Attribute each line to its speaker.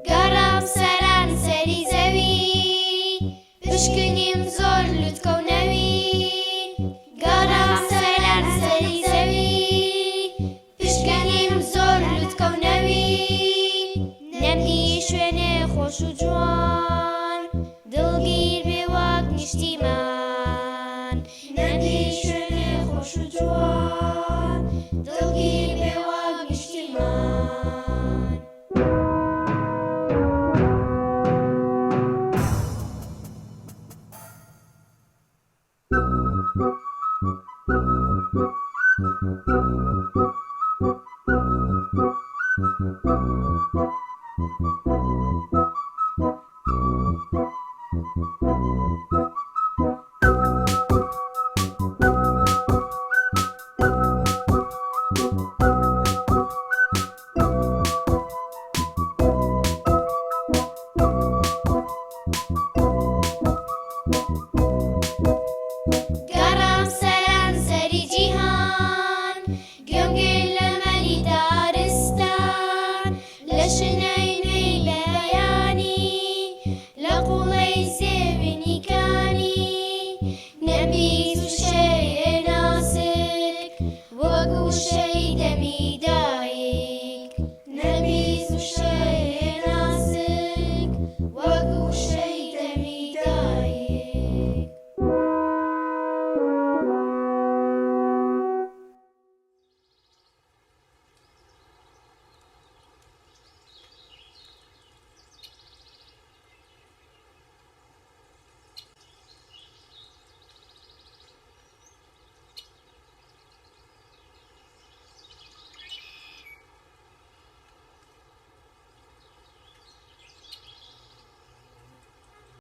Speaker 1: گەڕام سەرانسەری زەوی پشکنیم زۆر لوتکەونەوی گەڕام سەرانسەری زەوی پشکنیم زۆر لوتکەونەوی نەمدی شوێنێ خۆش و جوان دڵگیر بێ وەک نیشتیمان نەمدی شوێنێ خۆش و جوان دڵگیر بێ وەک نیشتیمان گەڕام سەرانسەری جیهان گوێمگرت لە مەلی دارستان لە شنەینەی بەیانی لە قوڵەی زێوینیکانی نەبیست و